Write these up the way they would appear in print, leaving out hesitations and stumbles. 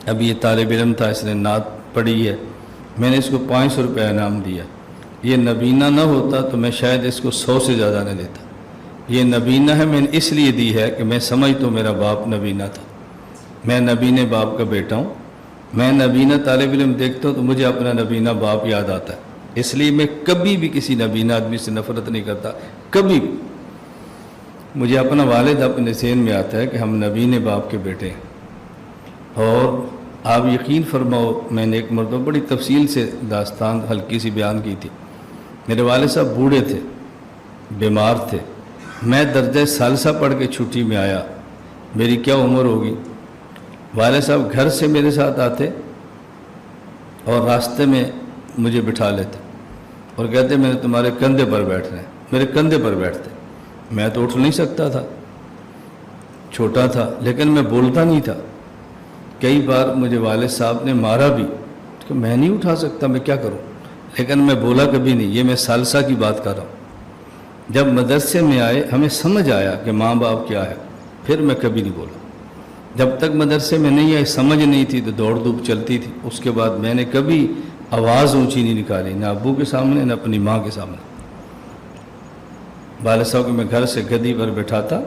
اب یہ طالب علم تھا، اس نے نعت پڑھی ہے، میں نے اس کو 500 روپے انعام دیا۔ یہ نبینہ نہ ہوتا تو میں شاید اس کو 100 سے زیادہ نہ دیتا۔ یہ نبینہ ہے، میں نے اس لیے دی ہے کہ میں سمجھتا ہوں میرا باپ نبینہ تھا، میں نبینے باپ کا بیٹا ہوں۔ میں نبینہ طالب علم دیکھتا ہوں تو مجھے اپنا نبینہ باپ یاد آتا ہے، اس لیے میں کبھی بھی کسی نبینہ آدمی سے نفرت نہیں کرتا، کبھی بھی۔ مجھے اپنا والد اپنے ذہن میں آتا ہے کہ ہم نبینے باپ کے بیٹے ہیں۔ اور آپ یقین فرماؤ، میں نے ایک مرتبہ بڑی تفصیل سے داستان ہلکی سی بیان کی تھی۔ میرے والد صاحب بوڑھے تھے، بیمار تھے، میں درجہ ثالثہ پڑھ کے چھٹی میں آیا، میری کیا عمر ہوگی؟ والد صاحب گھر سے میرے ساتھ آتے اور راستے میں مجھے بٹھا لیتے اور کہتے میں نے تمہارے کندھے پر بیٹھنا ہے، میرے کندھے پر بیٹھتے۔ میں تو اٹھ نہیں سکتا تھا، چھوٹا تھا، لیکن میں بولتا نہیں تھا۔ کئی بار مجھے والد صاحب نے مارا بھی کہ میں نہیں اٹھا سکتا، میں کیا کروں، لیکن میں بولا کبھی نہیں۔ یہ میں ثالثہ کی بات کر رہا ہوں۔ جب مدرسے میں آئے ہمیں سمجھ آیا کہ ماں باپ کیا ہے، پھر میں کبھی نہیں بولا۔ جب تک مدرسے میں نہیں آئے، سمجھ نہیں تھی تو دوڑ دھوپ چلتی تھی۔ اس کے بعد میں نے کبھی آواز اونچی نہیں نکالی، نہ ابو کے سامنے نہ اپنی ماں کے سامنے۔ والد صاحب کو میں گھر سے گدی پر بٹھاتا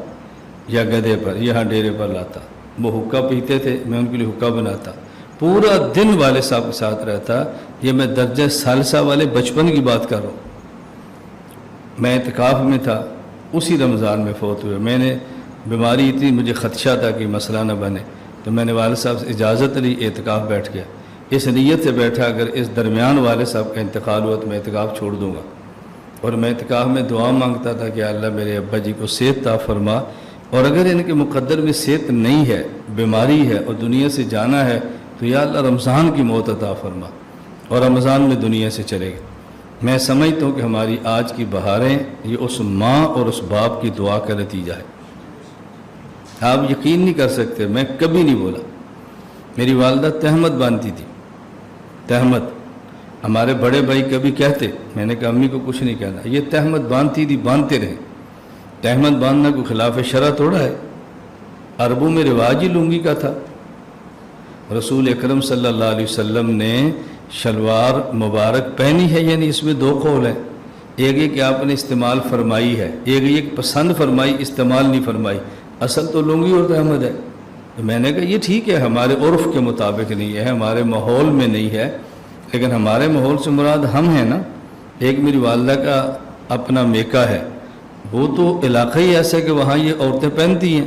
یا گدھے پر، یہاں ڈیرے پر لاتا، وہ حقہ پیتے تھے، میں ان کے لیے حقہ بناتا، پورا دن والد صاحب کے ساتھ رہتا۔ یہ میں درجہ ثالثہ والے بچپن کی بات کر رہا ہوں۔ میں اعتکاف میں تھا، اسی رمضان میں فوت ہوئے۔ میں نے بیماری اتنی، مجھے خدشہ تھا کہ مسئلہ نہ بنے، تو میں نے والد صاحب سے اجازت لی، اعتکاف بیٹھ گیا۔ اس نیت سے بیٹھا اگر اس درمیان والد صاحب کا انتقال ہوا تو میں اعتکاف چھوڑ دوں گا۔ اور میں اعتکاف میں دعا مانگتا تھا کہ اللہ میرے ابا جی کو صحت عطا فرما، اور اگر ان کے مقدر میں صحت نہیں ہے، بیماری ہے اور دنیا سے جانا ہے تو یا اللہ رمضان کی موت عطا فرما، اور رمضان میں دنیا سے چلے گئے۔ میں سمجھتا ہوں کہ ہماری آج کی بہاریں یہ اس ماں اور اس باپ کی دعا کا نتیجہ ہے۔ آپ یقین نہیں کر سکتے، میں کبھی نہیں بولا۔ میری والدہ تہمت باندھتی تھی، تہمت۔ ہمارے بڑے بھائی کبھی کہتے، میں نے کہا امی کو کچھ نہیں کہنا، یہ تہمت باندھتی تھی، باندھتے رہے۔ تہمت باندھنا کوئی خلاف شرع تھوڑا ہے، عربوں میں رواج ہی لنگی کا تھا۔ رسول اکرم صلی اللہ علیہ وسلم نے شلوار مبارک پہنی ہے، یعنی اس میں دو قول ہیں، ایک یہ کہ آپ نے استعمال فرمائی ہے، ایک یہ کہ پسند فرمائی، استعمال نہیں فرمائی۔ اصل تو لنگی اور تہمت ہے۔ تو میں نے کہا یہ ٹھیک ہے، ہمارے عرف کے مطابق نہیں ہے، ہمارے ماحول میں نہیں ہے، لیکن ہمارے ماحول سے مراد ہم ہیں نا۔ ایک میری والدہ کا اپنا میکا ہے، وہ تو علاقہ ہی ایسا ہے کہ وہاں یہ عورتیں پہنتی ہیں۔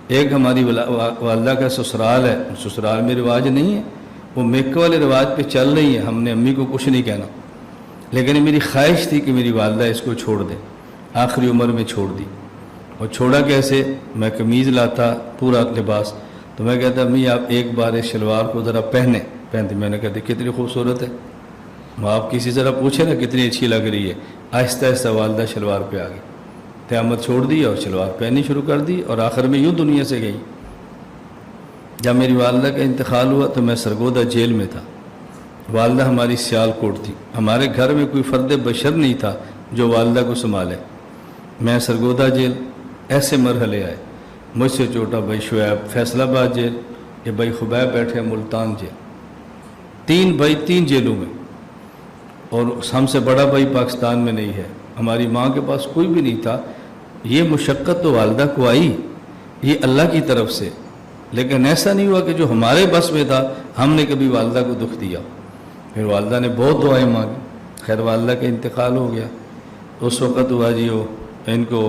ایک ہماری والدہ کا سسرال ہے، سسرال میں رواج نہیں ہے، وہ میکے والے رواج پہ چل رہی ہے۔ ہم نے امی کو کچھ نہیں کہنا، لیکن میری خواہش تھی کہ میری والدہ اس کو چھوڑ دے، آخری عمر میں چھوڑ دی۔ اور چھوڑا کیسے؟ میں قمیض لاتا، پورا لباس، تو میں کہتا امی آپ ایک بار اس شلوار کو ذرا پہنتے۔ میں نے کہتے کتنی خوبصورت ہے، آپ کسی ذرا پوچھے نا کتنی اچھی لگ رہی ہے۔ آہستہ آہستہ والدہ شلوار پہ آ گئی، تہمت چھوڑ دی اور شلوار پہنی شروع کر دی، اور آخر میں یوں دنیا سے گئی۔ جب میری والدہ کا انتقال ہوا تو میں سرگودا جیل میں تھا۔ والدہ ہماری سیال کوٹ تھی، ہمارے گھر میں کوئی فرد بشر نہیں تھا جو والدہ کو سنبھالے۔ میں سرگودا جیل، ایسے مرحلے آئے، مجھ سے چھوٹا بھائی شعیب فیصل آباد جیل، یہ بھائی خبیب بیٹھے ملتان جیل، 3 بھائی 3 جیلوں میں، اور ہم سے بڑا بھائی پاکستان میں نہیں ہے۔ ہماری ماں کے پاس کوئی بھی نہیں تھا۔ یہ مشقت تو والدہ کو آئی، یہ اللہ کی طرف سے، لیکن ایسا نہیں ہوا کہ جو ہمارے بس میں تھا ہم نے کبھی والدہ کو دکھ دیا۔ پھر والدہ نے بہت دعائیں مانگی، خیر والدہ کا انتقال ہو گیا۔ اس وقت ہوا جی وہ ان کو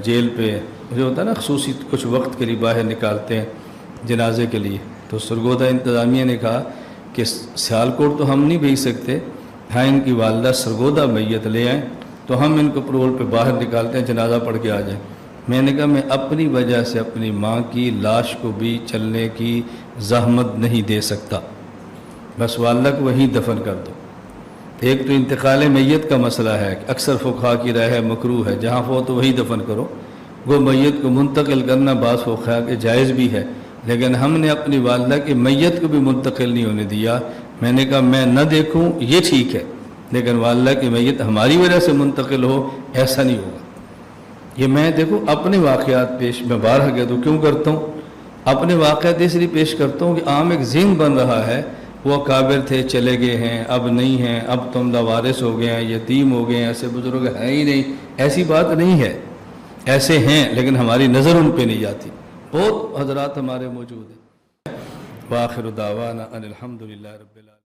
جیل پہ جو ہوتا ہے نا خصوصی کچھ وقت کے لیے باہر نکالتے ہیں جنازے کے لیے، تو سرگودا انتظامیہ نے کہا کہ سیالکوٹ تو ہم نہیں بھیج سکتے، ہاں ان کی والدہ سرگودا میت لے آئیں تو ہم ان کو پرول پہ باہر نکالتے ہیں، جنازہ پڑھ کے آ جائیں۔ میں نے کہا میں اپنی وجہ سے اپنی ماں کی لاش کو بھی چلنے کی زحمت نہیں دے سکتا، بس والدہ کو وہیں دفن کر دو۔ ایک تو انتقال میت کا مسئلہ ہے، اکثر فقہا کی رائے ہے مکروہ ہے، جہاں فوت وہیں دفن کرو۔ وہ میت کو منتقل کرنا بعض فقہا کے جائز بھی ہے، لیکن ہم نے اپنی والدہ کی میت کو بھی منتقل نہیں ہونے دیا۔ میں نے کہا میں نہ دیکھوں یہ ٹھیک ہے، لیکن والدہ کی میت ہماری وجہ سے منتقل ہو ایسا نہیں ہوگا۔ یہ میں دیکھو اپنے واقعات پیش میں بارہ کہہ دوں کیوں کرتا ہوں، اپنے واقعات اس لیے پیش کرتا ہوں کہ عام ایک ذہن بن رہا ہے وہ اکابر تھے چلے گئے ہیں اب نہیں ہیں، اب تم وارث ہو گئے ہیں، یتیم ہو گئے ہیں، ایسے بزرگ ہیں ہی نہیں. ایسی بات نہیں ہے، ایسے ہیں لیکن ہماری نظر ان پہ نہیں جاتی. بہت حضرات ہمارے موجود ہیں. وآخر دعوانا ان الحمدللہ رب العالمین.